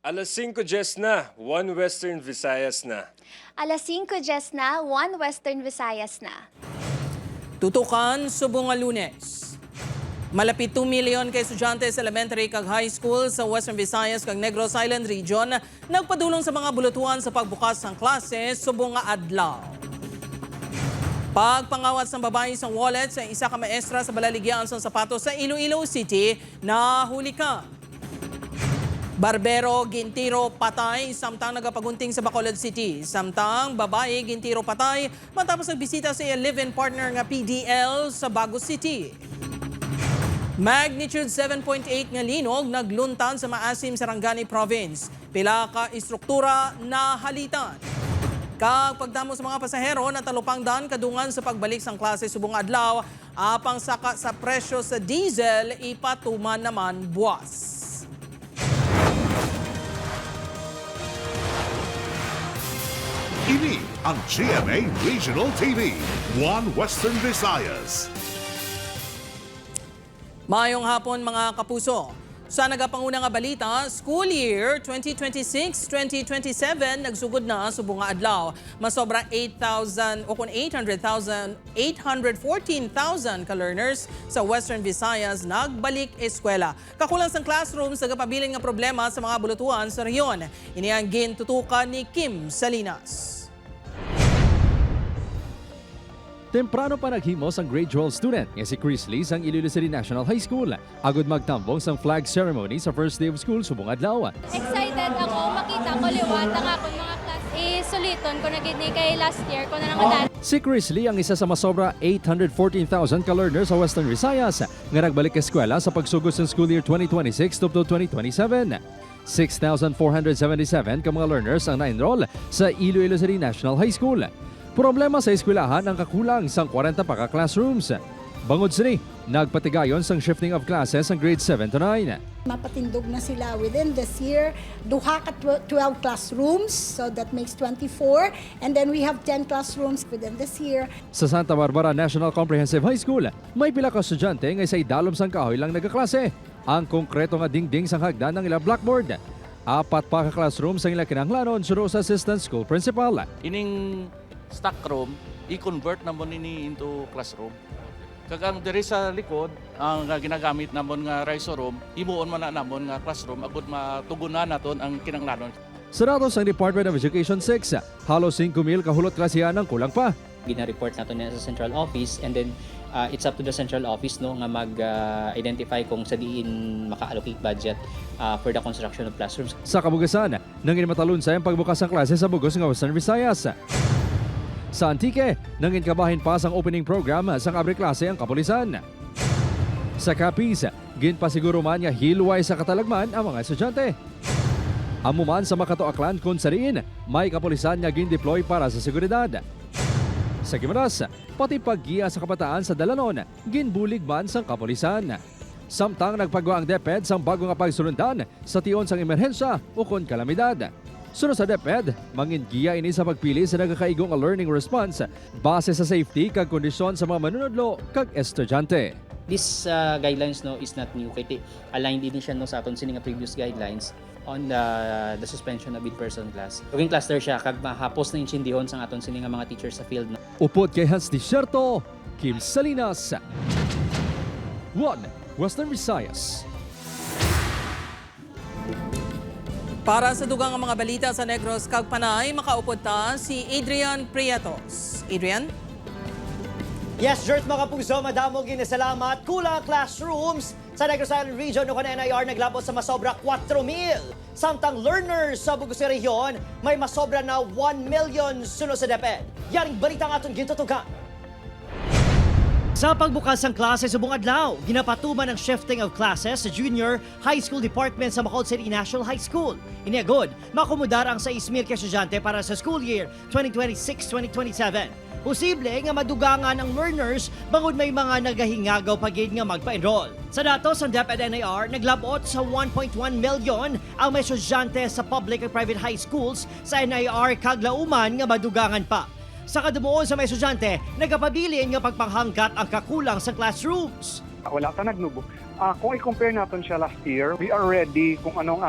Alas 5:10 na, 1 Western Visayas na. Alas 5:10 na, 1 Western Visayas na. Tutukan subong nga Lunes. Malapit 2 million kay estudyante sa elementary kag high school sa Western Visayas kag Negros Island Region nagpadulong sa mga bulutuhan sa pagbukas ng klase subong nga adlaw. Pagpangawat ng babae sa wallet sa isa ka maestra sa Balaligyan sa Sapatos sa Iloilo City nahuli ka. Barbero, gintiro, patay, samtang nagapagunting sa Bacolod City. Samtang babae, gintiro, patay, matapos nagbisita sa live-in partner nga PDL sa Bago City. Magnitude 7.8 nga linog nagluntan sa Maasim, Sarangani Province. Pila ka istruktura na halitan. Kag pagdamo sa mga pasahero na talupang daan kadungan sa pagbalik sang klase subong adlaw, apang saka sa presyo sa diesel, ipatuman naman buwas. Ini ang GMA Regional TV, 1 Western Visayas. Mayong hapon mga kapuso. Sa nagapanguna nga balita, school year 2026-2027 nagsugod na subong nga adlaw. Masobra 8,000 o kung 814,000 ka learners sa Western Visayas nagbalik eskwela. Kakulang sa classrooms nagapabilin nga problema sa mga bulutuhan sa rehiyon. Ini ang gintutukan ni Kim Salinas. Temprano pa naghimos ang grade 12 student nga si Chris Lee sang Iloilo City National High School. Agud magtambong sang flag ceremony sa first day of school subong adlaw. Excited ako makita ko liwat ang akong mga class suliton ko na gid ni kay last year ko na nangadan. Si Chris Lee ang isa sa masobra 814,000 ka learners sa Western Visayas nga nagbalik eskwela sa pagsugod sa school year 2026 to 2027. 6,477 ka mga learners ang na-enroll sa Iloilo City National High School. Problema sa eskwelahan ang kakulang sang 40 pa ka classrooms. Bangod sini, nagpatigayon sang shifting of classes ang grade 7 to 9. Mapatindog na sila within this year. Duha ka 12 classrooms, so that makes 24. And then we have 10 classrooms within this year. Sa Santa Barbara National Comprehensive High School, may pila ka estudyante nga sa idalom sang kahoy lang nagaklase. Ang konkreto nga dingding sang hagdan ng ilang blackboard. 4 pa ka classrooms ang ilang kinahanglanon suro sa assistant school principal. Ining stock room, i-convert namon ini into classroom. Kagang diri sa likod, ang ginagamit namon nga riso room, imuon man na namon nga classroom agud matugunan naton ang kinahanglanon. Sa datos ng Department of Education 6, halos 5,000 kahulot klasihan ang kulang pa. Gina-report nato na sa central office and then it's up to the central office no nga mag-identify kung sa diin maka-allocate budget for the construction of classrooms. Sa kabugasan, nangin matalunsay ang pagbukas ng klase sa bugos nga Western Visayas. Sa Antique, nangin kabahin pa ang opening program sa abre klase ang kapulisan. Sa Capiz, ginpasiguro man nga hilway sa katalagman ang mga estudyante. Amuman sa Makatoaklan kung sariin, may kapulisan nga gin-deploy para sa seguridad. Sa Gimaras, pati paggiya sa kabataan sa Dalanon, ginbulig man sa kapulisan. Samtang nagpagawa ang DepEd sa bago nga pagsulundan sa tion sang emerhensya o kon kalamidad. Sunod sa DepEd, mangingiya ini sa pagpili sa nagkakaigong learning response base sa safety kag kondisyon sa mga manunodlo kag estudyante. This guidelines no is not new kay aligned din siya no sa aton sini nga previous guidelines on the suspension of in-person class. Uging cluster siya kag mahapos na insindihon sa aton sini nga mga teachers sa field no. Upod kay Hans Desierto, Kim Salinas. 1 Western Visayas. Para sa dugang ang mga balita sa Negros kag Panay, makaupod ta si Adrian Prietos. Adrian? Yes, Jert, mga puso, madamo ginasalamat. Kulang classrooms sa Negros Island Region o NIR naglabot sa masobra 4,000. Samtang learners sa Bugos Region may masobra na 1 million sunod sa DepEd. Yaring balita nga itong gintutugan. Sa pagbukas ng klase sa buong adlaw, ginapatuman ang shifting of classes sa junior high school department sa Bacolod City National High School. Iniagod, makumudar ang 6,000 ka estudyante para sa school year 2026-2027. Posible nga madugangan ang learners bangod may mga nagahingagaw pagid nga magpa-enroll. Sa datos ng DepEd NIR, naglabot sa 1.1 million ang may estudyante sa public at private high schools sa NIR kaglauman nga madugangan pa. Sa kadumuon sa mga estudyante, nagapabilin nga pagpanghanggat ang kakulang sa classrooms. Wala ta Kung i-compare natin siya last year, we are ready kung anong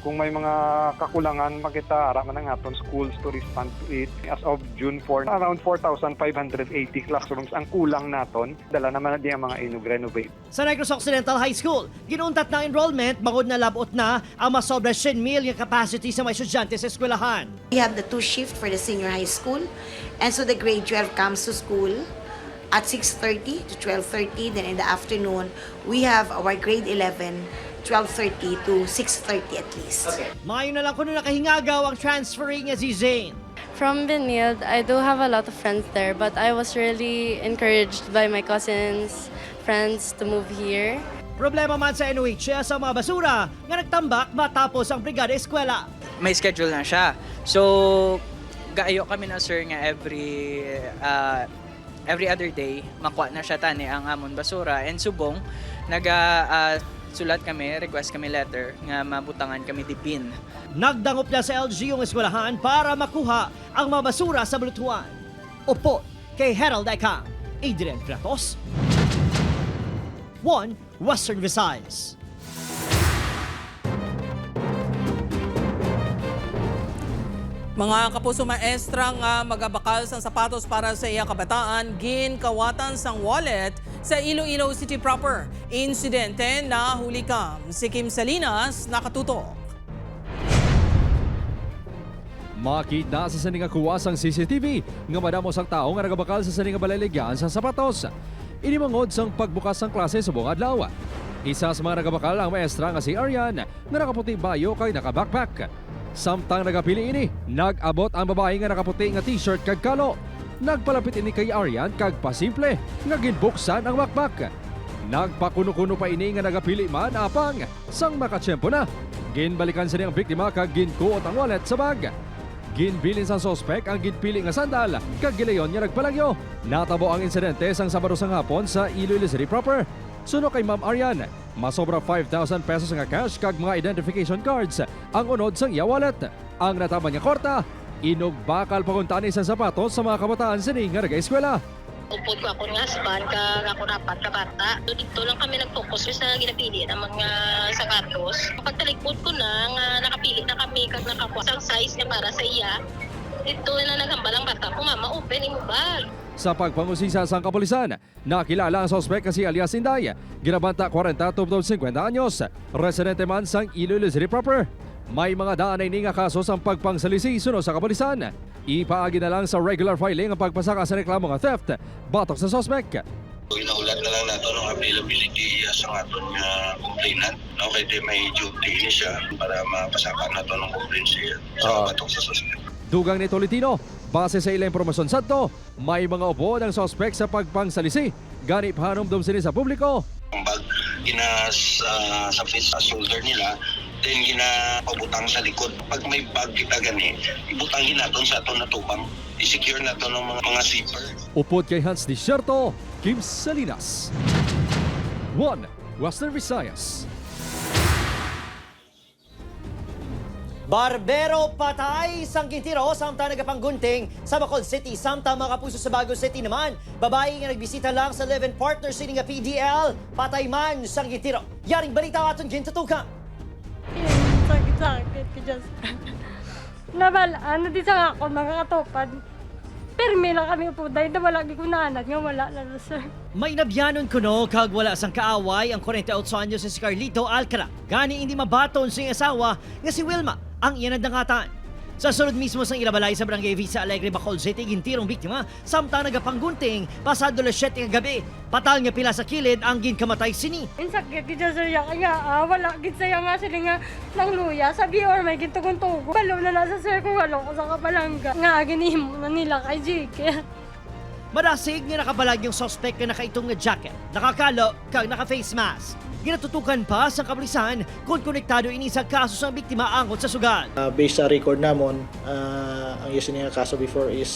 kung may mga kakulangan, makita ara man ang aton schools to respond to it. As of June 4, around 4,580 classrooms ang kulang naton. Dala naman na di ang mga renovate. Sa Negros Occidental High School, ginuntat na enrollment, bangod na labot na ang masobra 100,000 yung capacity sa mga estudyante sa eskwelahan. We have the 2 shift for the senior high school, and so the grade 12 comes to school at 6:30 to 12:30. Then in the afternoon, we have our grade 11, 12:30 to 6:30 at least. Mayo na lang kuno nakahingagaw ang transferring si Zane. From Benilde, I do have a lot of friends there, but I was really encouraged by my cousins, friends to move here. Problema man sa NOHS ang mga basura nga nagtambak matapos ang brigada eskwela. May schedule na siya. So, gaayo kami na sir nga every other day, makuha na siya tani ang amon basura. And subong, sulat kami, request kami letter nga mabutangan kami di bin. Nagdangop na sa LG yung eskwelahan para makuha ang mga basura sa bulutuan. Upo kay Herald Icahn, Adrian Kratos, 1 Western Visayas. Mga kapuso maestrang magabakal sang sapatos para sa iya kabataan, ginkawatan sang wallet sa Iloilo City proper. Insidente na huli kam. Si Kim Salinas nakatutok. Makita sa saning kuwasang CCTV nga madamos ang tao nga nagabakal sa saning balaligyan sa sapatos. Inimangod sang pagbukas ng klase sa buong adlaw. Isa sa mga nagabakal ang maestra nga si Arian nga nakaputi bayo kay naka-backpack. Samtang nagapili ini, nag-abot ang babae nga nakaputi nga t-shirt kag kalo. Nagpalapit ini kay Arian kag pasimple nga ginbuksan ang backpack. Nagpakuno-kuno pa ini nga nagapili man apang sang makatsyempo na. Ginbalikan sa niyang biktima kag ginkuot ang wallet sa bag. Ginbilin sa sospek ang ginpili nga sandal kag gilayon nga nagpalagyo. Natabo ang insidente sang Sabado sang hapon sa Iloilo City proper. Suno kay Ma'am Arian, masobra 5,000 pesos nga cash kag mga identification cards ang unod sang iya wallet. Ang nataban nga korta, inugbakal paguntani sa sapatos sa mga kabataan sa nga nag-eskwela. Upod ko ako nga husband ka ako rapat ka bata. Dito lang kami nag-focus sa ginapili ng mga sapatos. Pagtalikod ko na nga nakapili na kami kag nakakuha sang size nga para sa iya. Dito na naghambalang bata ko, mama, open mo bag. Sa pagpangusisa sa kapulisan, nakilala ang sospek kasi alias Inday, ginabanta 40 to 50 anyos, residente man sang Iloilo City proper. May mga daan ay nga kaso sa pagpangsalisi suno sa kapulisan. Ipaagi na lang sa regular filing ang pagpasaka sa reklamo nga theft, batok sa sospek. Inaulat na lang nato ng availability sa aton nga complainant. Okay, may duty siya para mapasaka nato ng complaint siya sa batok sa sospek. Dugang ni Tolentino, base sa ilang impormasyon sadto, may mga upo ng sospek sa pagpangsalisi. Gani pahanomdom sini sa publiko. Ang bag sa shoulder nila, then ginapabutang sa likod. Pag may bag kita gani, ibutangin natin sa aton natubang. I-secure natin ng mga zipper. Upod kay Hans Desierto, Kim Salinas, 1 Western Visayas. Barbero patay sang gintiro samtang nagapanggunting sa Bacolod City. Samtang mga kapuso sa Baguio City naman, babae nga nagbisita lang sa live-in partner sini nga PDL, patay man sang gintiro. Yaring balita aton gintutukan. Sakit-sakit ko just. Nabalaan, di sa ako mga katupad. Permi lang kami po dahil wala di ko naanad nga wala na sir. May nabyanon kuno kag wala sang kaaway ang 48 anyos si Carlito Alcara. Gani hindi mabaton sa asawa nga si Wilma ang iyan nadangatan. Sa sulod mismo sang ilabalay sa Barangay Vista Alegre, Bacolod City, gintirong biktima samtang nagapanggunting pasado alas 7 nga gabi. Patal nga pila sa kilid ang ginkamatay sini. Insakit di sa sir kaya wala gid saya nga sila nga nang luya sabi or may gitugon-tugo. Balo na nasa sir ko wala ko sa kapalangga. Nga ginihimo na nila kay Jake. Madasig nga nakabalag yung suspect na nakaitong nga jacket, nakakalo kag naka-face mask. Ginatutukan pa sa kapulisan kung konektado ini sa kaso sa biktima angot sa sugal. Based sa record namon, ang yusin niya kaso before is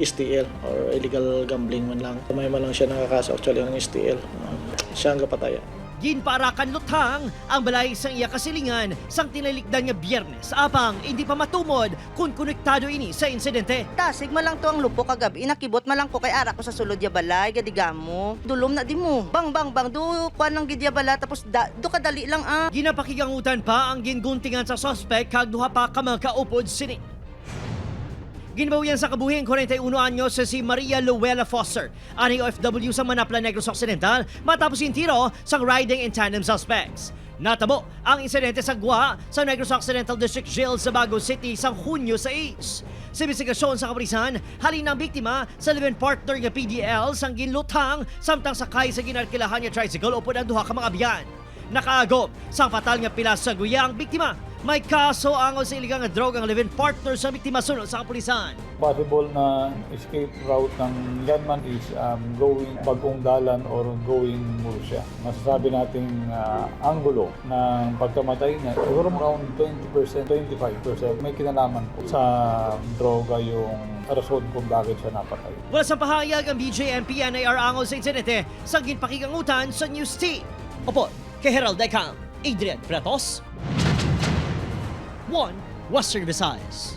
STL or illegal gambling man lang. May man lang siya nakakaso actually ang STL. Siya ang kapatayan. ginparakan luthang ang balay sang iya kasilingan sang tinalikdan nga Biyernes apang hindi pa matumod kung konektado ini sa insidente. Tasig man lang to ang lupo kagabi, nakibot man lang ko kay ara ko sa sulod ya balay, gadigamo. Dulom na di mo. Bang bang bang do kuan ng gidya bala tapos do kadali lang ah. Ginapakigangutan pa ang ginguntingan sa suspect kag duha pa ka mga kaupod sini. Ginbawian sa kabuhing 41 anyos si Maria Luella Foster, ani OFW sa Manapla Negros Occidental matapos yung tiro sa riding in tandem suspects. Natabo ang insidente sa Gua sa Negros Occidental District Jail sa Bago City sa Hunyo 6. Sa investigasyon sa kapulisan, halin ang biktima sa live-in partner nga PDL sang ginluthang samtang sakay sa ginarkilahan nga tricycle upod ang duha ka mga biyan. Nakaagom sa fatal nga pilas sa Guya ang biktima. May kaso angol sa iligang nga drug ang live-in partner sa biktima sunod sa kapulisan. Possible na escape route ng gunman is going Bagong Dalan or going Murcia. Masasabi nating anggulo ng pagkamatay niya, siguro around 20%, 25% may kinalaman po sa droga yung rason kung bakit siya napatay. Wala sa pahayag ang BJMP NAR angol sa insidente sa ginpakigangutan sa News Team. Opo, kay Herald Decam, Adrian Pratos, 1 Western Visayas.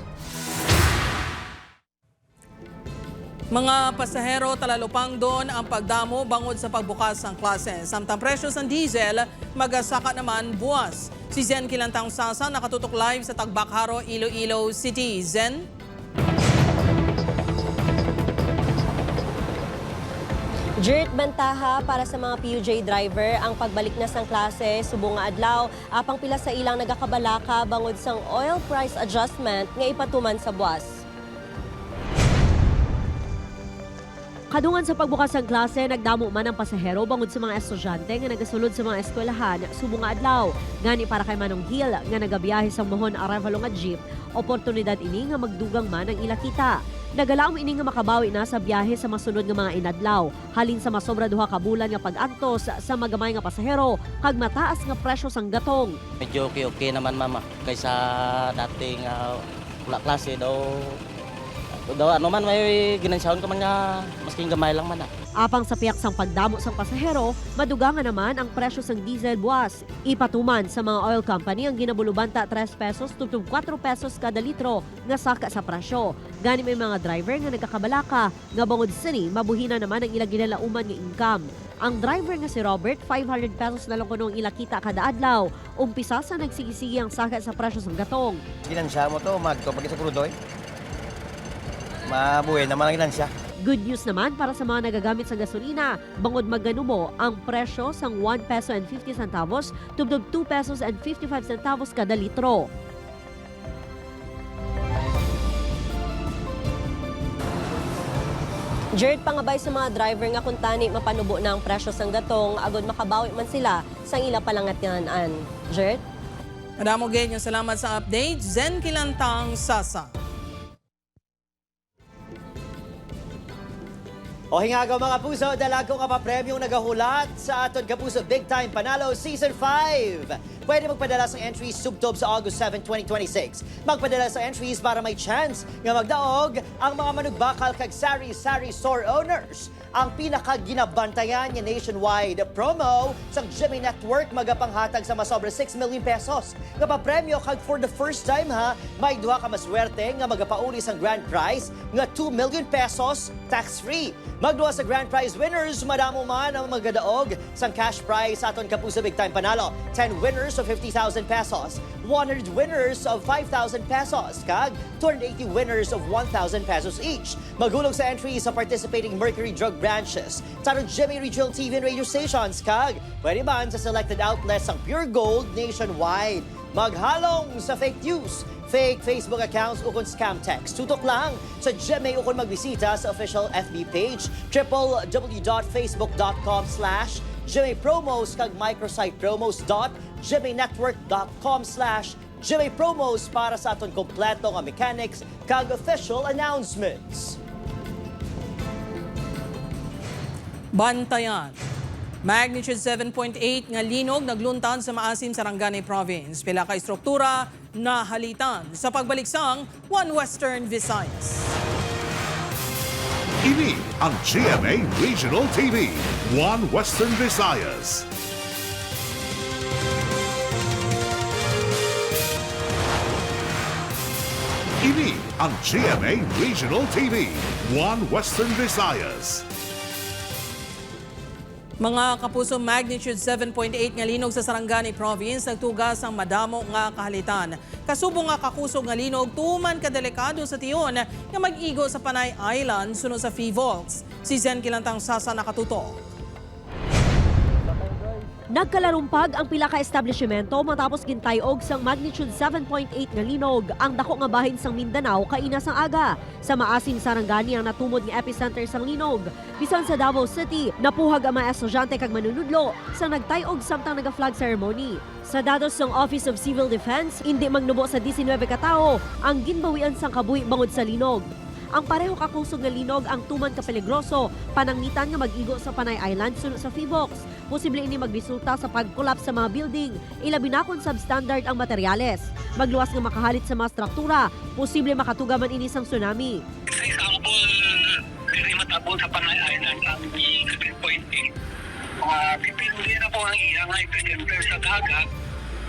Mga pasahero talalupang doon ang pagdamo bangod sa pagbukas ng klase. Samtang presyo ng diesel, magasaka naman buwas. Si Zen Kilantang Sasa nakatutok live sa Tagbakharo, Iloilo City. Zen? Jert, bantaha para sa mga PUJ driver ang pagbalik na sang klase subong nga adlaw apang pila sa ilang nagakabalaka bangod sang oil price adjustment nga ipatuman sa buwas. Kadungan sa pagbukas ng klase, nagdamo man ang pasahero bangod sa mga estudyante nga nagasulod sa mga eskwelahan subong nga adlaw. Ngani para kay Manong Hill nga nagabiyahe sa Mohon Arevalo nga jeep, oportunidad ini nga magdugang man ang ilakita. Nagalaom ini nga makabawi na sa biyahe sa masunod nga mga inadlaw. Halin sa masobra duha ka bulan nga pag-antos sa magamay nga pasahero kag mataas nga presyo sang gatong. Medyo okay naman mama kaysa dating klase daw ano man may ginansyaon ka man nga masking gamay lang man. Apang sa piyak sang pagdamo sang pasahero, madugangan naman ang presyo sang diesel buwas. Ipatuman sa mga oil company ang ginabulubanta 3 pesos tugtog 4 pesos kada litro nga saka sa presyo. Gani may mga driver nga nagkakabalaka nga bangod sini mabuhina naman ang ilang ginalauman nga income. Ang driver nga si Robert 500 pesos na lang kuno ang ilakita kada adlaw. Umpisa sa nagsigisigi ang saka sa presyo sang gatong. Ginansya mo to magkapag sa krudoy. Mabuhay naman ang ginansya. Good news naman para sa mga nagagamit sa gasolina. Bangod maganumo ang presyo sang 1 peso and 50 centavos tubdob 2 pesos and 55 centavos kada litro. Jert, pangabay sa mga driver nga kung tani mapanubo na ang presyo sang gatong agod makabawi man sila sang ila palangatyanan. Jert? Madamo ganyan, salamat sa update. Zen Kilantang Sasa. O hingagaw mga puso, dalagong kapapremyong nagahulat sa aton kapuso Big Time Panalo Season 5. Pwede magpadala sa entries subtob sa August 7, 2026. Magpadala sa entries para may chance nga magdaog ang mga manugbakal kag sari-sari store owners. Ang pinakaginabantayan niya nationwide promo sa Jimmy Network magapanghatag sa masobra 6 million pesos. Kapapremyo kag for the first time ha, may duha ka maswerte nga magapauli sa grand prize nga 2 million pesos tax-free. Magduha sa grand prize winners, madamo man ang magadaog sa cash prize sa aton kapuso Big Time Panalo. 10 winners of 50,000 pesos, 100 winners of 5,000 pesos, kag 280 winners of 1,000 pesos each. Maghulog sa entry sa participating Mercury Drug branches sa Jimmy Regional TV and radio stations, kag pwede man sa selected outlets ng Pure Gold nationwide. Maghalong sa fake news, fake Facebook accounts ukon scam text. Tutok lang sa GMA ukon magbisita sa official FB page www.facebook.com/GMApromos kag micrositepromos.gmanetwork.com/GMApromos para sa aton kompleto nga mechanics kag official announcements. Bantayan. Magnitude 7.8 nga linog nagluntan sa Maasim, Sarangani Province. Pila ka istruktura na halitan sa pagbaliksang One Western Visayas. Ini ang GMA Regional TV, One Western Visayas. Ini ang GMA Regional TV, One Western Visayas. Mga kapuso, magnitude 7.8 nga linog sa Sarangani Province nagtugas ang madamo nga kahalitan. Kasubong nga kakusog nga linog tuman kadelikado sa tiyon nga mag-igo sa Panay Island sunod sa Volks. Si Zen Kilantang Sasa nakatuto. Nagkalarumpag ang pila ka establishmento matapos gintayog sang magnitude 7.8 nga linog ang dako nga bahin sang Mindanao kaina sang aga. Sa maasim Sarangani ang natumod nga epicenter sang linog. Bisan sa Davao City, napuhag ang mga estudyante kag manunudlo sa nagtayog samtang naga-flag ceremony. Sa datos ng Office of Civil Defense, hindi magnubo sa 19 katao ang ginbawian sang kabuhi bangod sa linog. Ang pareho kakusog nga linog ang tuman ka peligroso, panangitan nga mag-igo sa Panay Island sunod sa Volks. Posible ini magresulta sa pag-collapse sa mga building, ilabi na kung substandard ang materyales. Magluwas nga makahalit sa mga struktura, posible makatugaman ini sang tsunami. Sa example, very matabol sa Panay Island ang 7.8. Depende na po ang iyang epicenter sa dagat.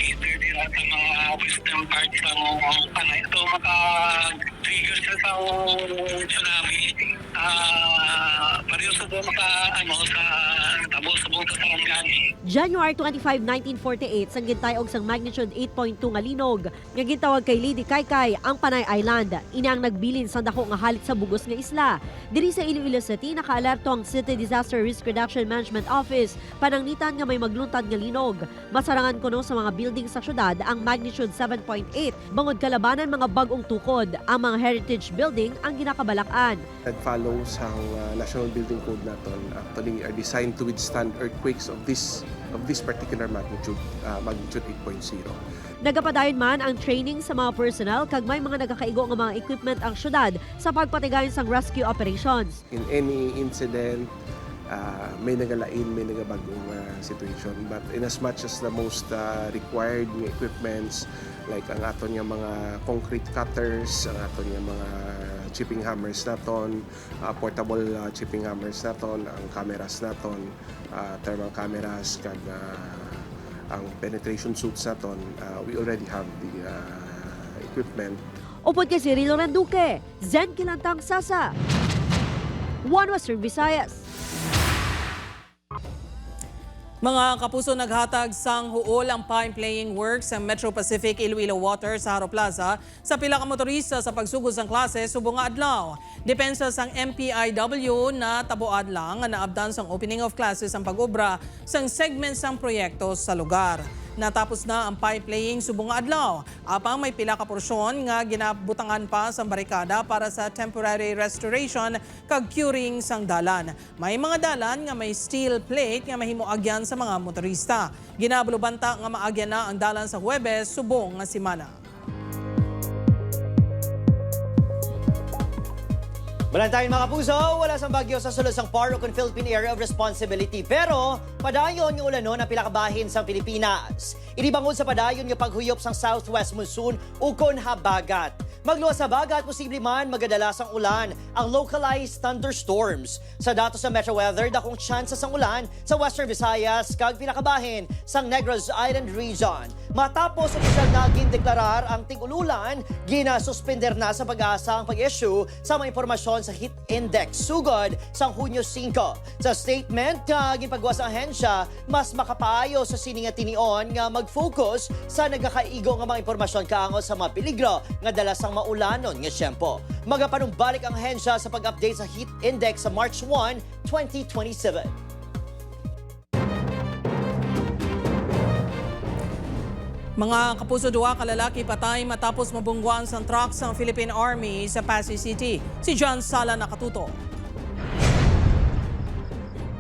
Either dira sa mga western part sa Panay. Ito maka-trigger siya sa tsunami. Pareho subong sa subong sa Sarangani. January 25, 1948, sang gintayog sang magnitude 8.2 nga linog, nga gintawag kay Lady Kaykay ang Panay Island. Ini ang nagbilin sa dako nga halit sa bugos nga isla. Diri sa Iloilo City, nakaalerto ang City Disaster Risk Reduction Management Office, panangitan nga may magluntad nga linog. Masarangan kuno sa mga building sa syudad ang magnitude 7.8, bangod kalabanan mga bagong tukod. Ang mga heritage building ang ginakabalakan. Nag-follow sa National Building Code naton, actually are designed to withstand earthquakes of this particular magnitude 8.0. Nagapadayon man ang training sa mga personnel kag may mga nagakaigo nga mga equipment ang syudad sa pagpatigayon sang rescue operations. In any incident, may nagalain, may nagabagong situation. But in as much as the most required equipments, like ang aton nga mga concrete cutters, ang aton nga mga chipping hammers naton, portable chipping hammers naton, ang cameras naton, thermal cameras, kag ang penetration suits naton, we already have the equipment. Upod kay si Rilo Randuque, Zen Kilantang Sasa, One Western Visayas. Mga kapuso, naghatag sang huol ang pipe-laying works sa Metro Pacific Iloilo Water sa Haro Plaza sa pila ka motorista sa pagsugod sang klase subong nga adlaw. Depensa sang MPIW na tabuad lang nga naabdan sang opening of classes ang pag-obra sang segment sang proyekto sa lugar. Natapos na ang pipe-laying subong nga adlaw. Apang may pila ka porsyon nga ginabutangan pa sa barikada para sa temporary restoration kag curing sang dalan. May mga dalan nga may steel plate nga mahimuagyan sa mga motorista. Ginabulubanta nga maagyan na ang dalan sa Huwebes subong nga semana. Balantayin mga kapuso, wala sang bagyo sa sulod sang PAR o Philippine Area of Responsibility. Pero, padayon yung ulanon ang pilakabahin sa Pilipinas. Inibangod sa padayon yung paghuyop sang southwest monsoon ukon habagat. Magluwas sa bagat, posible man magadalas ang ulan, ang localized thunderstorms. Sa datos sa Metro Weather, dakong tsansa sang ulan sa Western Visayas kag pinakabahin sang Negros Island region. Matapos opisyal na gindeklarar ang tig-ululan, ginasuspender na sa pag-asa ang pag-issue sa mga impormasyon sa heat index sugod sang Hunyo 5. Sa statement, ginpagawa sa ahensya, mas makapaayo sa siningatinion nga mag-focus sa nagakaigo nga mga impormasyon kaangos sa mga peligro nga dala sang maulanon nga siyempo. Magapanumbalik ang ahensya sa pag-update sa heat index sa March 1, 2027. Mga kapuso, duwa ka lalaki patay matapos mabungguan sa truck ng Philippine Army sa Pasay City. Si John Sala nakatuto.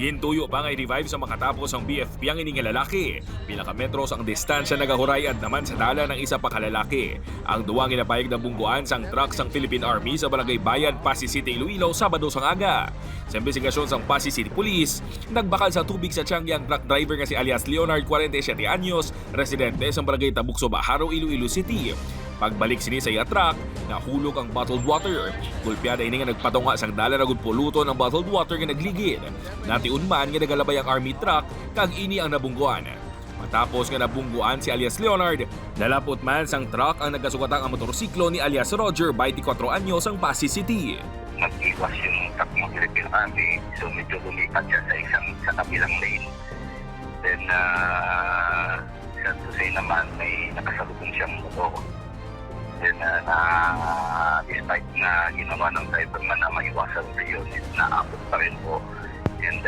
Gintuyo pa nga i-revive sa makatapos ang BFP ang ining lalaki. Pila ka metros ang distansya nagahurayad naman sa dala ng isa pa kalalaki. Ang duwang inapayag ng bungguan sang truck sang Philippine Army sa Barangay Bayan, Pasay City, Iloilo, Sabado sang aga. Sa investigasyon sang Pasay City Police, nagbakal sa tubig sa tiyanggi ang truck driver nga si alias Leonard, 47 anyos, residente sa Barangay Tabukso, Baharo, Iloilo City. Pagbalik sini sa iya truck, nahulog ang bottled water. Gulpyada ini nga nagpatunga sang dala na puluton ang bottled water nga nagligid. Natiun man nga nagalabay ang army truck kag ini ang nabungguan. Matapos nga nabungguan si alias Leonard, nalapot man sang truck ang nagasugatang ang motorsiklo ni alias Roger, 24 anyos ang Pasig City. Nag-iwas yung truck ng Philippine Army, so medyo lumipat siya sa kabilang lane. Then, sad to say naman, may nakasalubong siyang motor. Then, despite na ginawa ng driver man na maiwasan sa yun, naabot pa rin po. And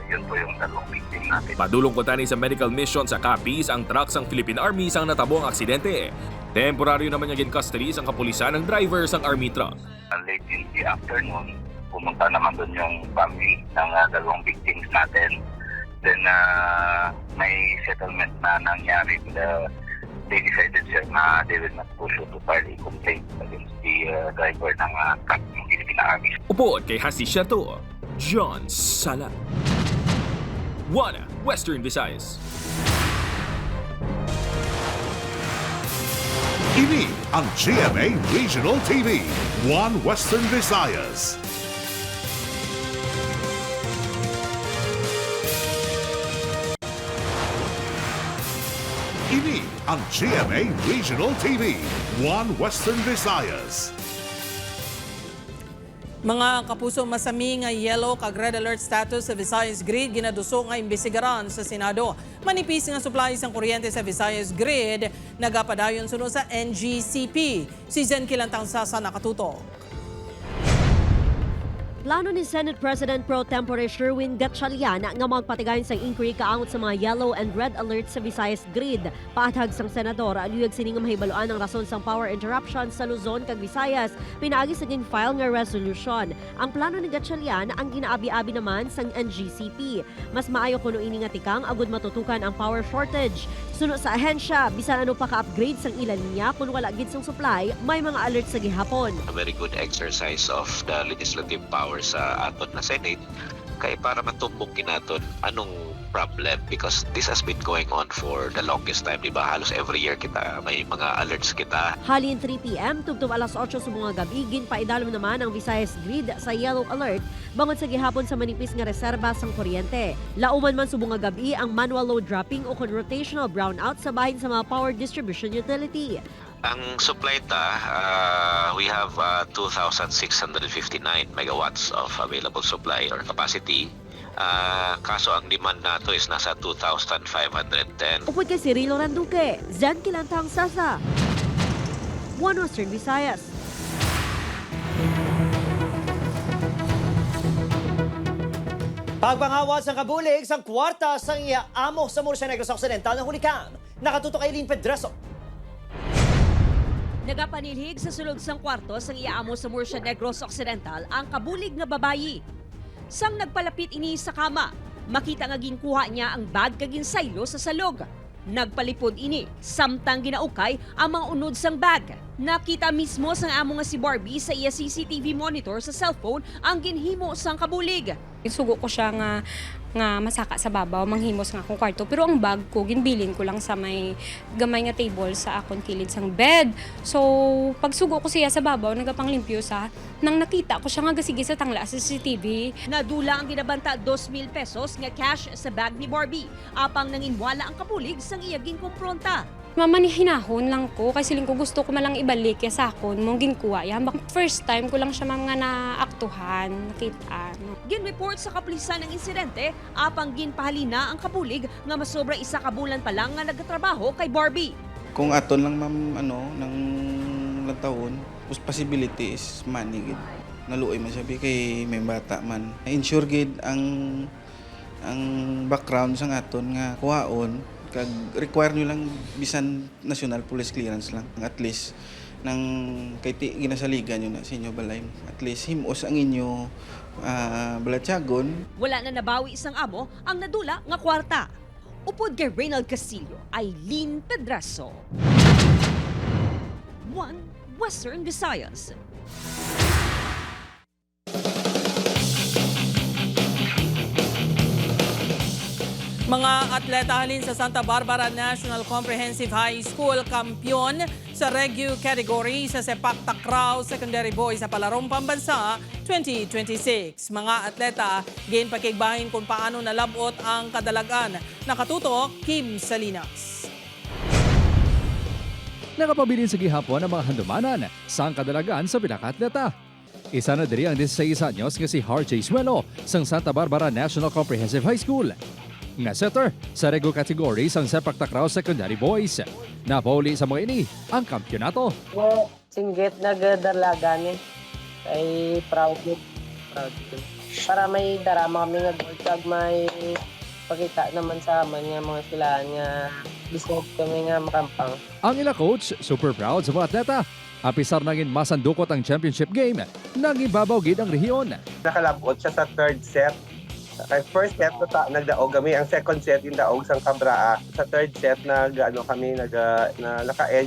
yun po yung dalawang victim natin. Padulong ko tani sa medical mission sa Capiz ang truck sang Philippine Army sang natabong aksidente. Temporaryo naman niya custody sang kapulisan ng driver sang army truck. Late in the afternoon, pumunta naman doon yung family ng dalawang victims natin. Then may settlement na nangyari. They decided sir na they will not push to file a complaint against the driver ng truck ng Philippine Army. Upod kay Hasi Shato, John Sala. One Western Visayas. Ini ang GMA Regional TV, One Western Visayas. Ini ang GMA Regional TV, One Western Visayas. Mga kapuso, masami nga yellow kag red alert status sa Visayas Grid ginaduso nga imbestigaran sa Senado. Manipis nga supply sang kuryente sa Visayas Grid nagapadayon sunod sa NGCP. Si Zen Kilantang Sasa nakatuto. Plano ni Senate President Pro Tempore Sherwin Gatchalian nga magpatigayon sa inquiry kaangot sa mga yellow and red alert sa Visayas Grid. Paathag sang senador, aluyag sining mahibaluan ang rason sang power interruption sa Luzon kag Visayas, pinaagi sa file nga resolution. Ang plano ni Gatchalian ang ginaabi-abi naman sang NGCP. Mas maayo kuno ini nga tikang agud matutukan ang power shortage. Suno sa ahensya, bisan ano pa ka-upgrade sang ilan niya kung wala gid sang supply, may mga alert sa gihapon. A very good exercise of the legislative power sa aton na Senate kay para matumbok kinaton anong problem, because this has been going on for the longest time, diba? Halos every year kita may mga alerts kita. Halin 3 p.m. tugtong alas 8 sa mga gabi, ginpaidalom naman ang Visayas Grid sa yellow alert bangod sa gihapon sa manipis nga reserba sang kuryente. Lauman man sa mga gabi ang manual load dropping o rotational brownout sa bahin sa mga power distribution utility. Ang supply we have 2,659 megawatts of available supply or capacity. Kaso ang demand nato is nasa 2,510. Upod kay si Rilo Randuque, Zen Kilantang Sasa, One Western Visayas. Pagpangawad sa kabulig sang kwarta sang iaamo sa Murcia Negros Occidental ng Hulican. Nakatuto kay Lynn Pedraso. Nagapanilhig sa sulod sang kwarto sang iaamo sa Murcia Negros Occidental ang kabulig nga babayi. Sang nagpalapit ini sa kama, makita nga ginkuha niya ang bag kag ginsaylo sa salog. Nagpalipod ini, samtang ginaukay ang mga unod sang bag. Nakita mismo sang amo nga si Barbie sa iya CCTV monitor sa cellphone ang ginhimo sang kabulig. Sugo ko siya nga masaka sa babaw, manghimos nga akong kwarto. Pero ang bag ko, ginbilin ko lang sa may gamay nga table sa akong kilid sang bed. So, pag sugo ko siya sa babaw, nagapanglimpyo sa, nang nakita ko siya nga gasigi sa tangla sa CCTV. Nadula ang ginabanta 2,000 pesos nga cash sa bag ni Barbie. Apang nanginwala ang kapulig sang iyaging kumpronta. Mamanihinahon lang ko kasi ko gusto ko malang ibalik ya sa akon mong ginkuha yan. First time ko lang siya mga naaktuhan, nakita. Gin-report sa kapulisan ng insidente, apang ginpahalina ang kapulig nga masobra isa ka bulan pa lang nga nagtatrabaho kay Barbie. Kung aton lang ng taon, possibility is money gid. Naluoy man sabi kay may bata man. Insure gid ang background sang aton nga kuhaon. Kag require nyo lang bisan national police clearance lang. At least nang kay ginasaligan nyo na sa inyo balay. At least himos ang inyo balatyagon. Wala na nabawi isang amo ang nadula nga kwarta. Upod kay Reynald Castillo, Aileen Pedraso. One Western Visayas. Mga atleta halin sa Santa Barbara National Comprehensive High School, kampyon sa sa Regu category sa Sepak Takraw Secondary Boys sa Palarong Pambansa 2026. Mga atleta, gain pakigbahin kung paano nalabot ang kadalagan. Nakatutok, Kim Salinas. Nakapabilin sa gihapon ang mga handumanan sa kadalagan sa pinaka-atleta. Isa na diri ang 16 anyos nga si RJ Suelo sang Santa Barbara National Comprehensive High School. Nga setter sa Regu category sang Sepak Takraw Secondary Boys. Napauli sa mga ini ang kampyonato. Singgit nagdalaga ni ay proud ko. Para may darama kami nga gold kag may pakita naman sa aman nga mga sila nga deserve kami nga makampang. Ang ila coach super proud sa mga atleta. Apisar naging masandukot ang championship game, nagibabaw gid ang rehiyon. Nakalabot siya sa third set. Kay first set nagdaog kami, ang second set yung daog sang Kabraa. Sa third set naka-edge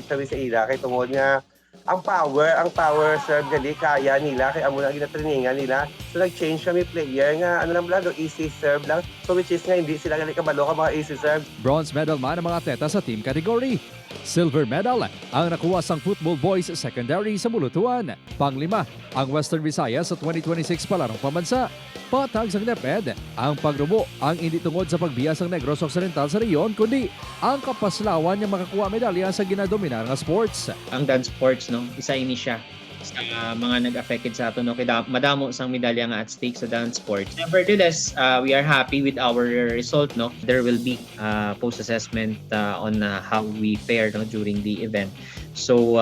kami sa ila kay tungod nga ang power serve gali kaya nila kay amo na ginatrainingan nila. So nag-change kami player nga lang easy serve lang. So which is nga hindi sila gali kabalo ka mga easy serve. Bronze medal man ang mga atleta sa team category. Silver medal ang nakuha sang Football Boys Secondary sa Mulutuan. Panglima ang Western Visayas sa 2026 Palarong Pambansa. Patag sa NEPED ang pagrubo ang hindi tungod sa pagbiya sang Negros Occidental sa reyon kundi ang kapaslawan ng makakuha medalya sa ginadominar nga sports. Ang dance sports isa ini siya sa mga nag-affected sa ato kaya madamo sang medalya nga at stake sa dance sports. Nevertheless, we are happy with our result There will be post-assessment on how we fared during the event. So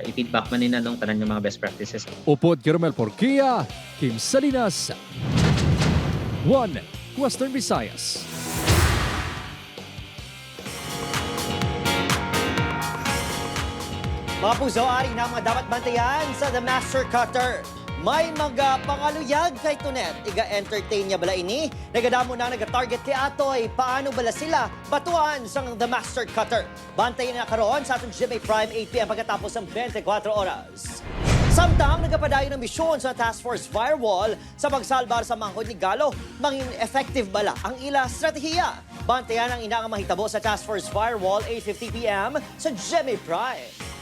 i-feedback man nila tanan ng mga best practices. Upod Kirmel Porquia, Kim Salinas, 1 Western Visayas. Mga puso, ari na mga dapat bantayan sa The Master Cutter. May mga pangaluyag kay Tunet. Iga-entertain niya bala ini. Nagadamo na nag-target kay Atoy. Paano bala sila batuan sa The Master Cutter? Bantayan na karoon sa atong GMA Prime 8 p.m. pagkatapos ng 24 oras. Samtang nagapadayo ng misyon sa Task Force Firewall sa pagsalbar sa manghod ni Galo, mangin effective bala ang ila strategiya. Bantayan ang inaang mahitabo sa Task Force Firewall 8:50 p.m. sa GMA Prime.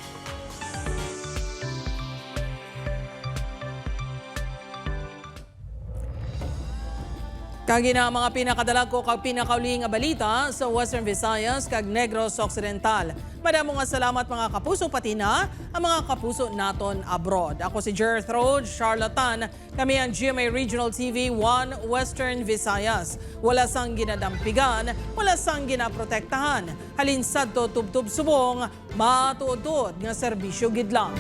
Kagina ang mga pinakadalako kag pinakauling nga balita sa Western Visayas kag Negros Occidental. Madamo nga salamat mga kapuso pati na ang mga kapuso naton abroad. Ako si Gertrude Charlatan. Kami ang GMA Regional TV 1 Western Visayas. Wala sang ginadampigan, wala sang ginaprotektahan. Halin sadto tubtub subong, matuod-tuod nga serbisyo gidlang.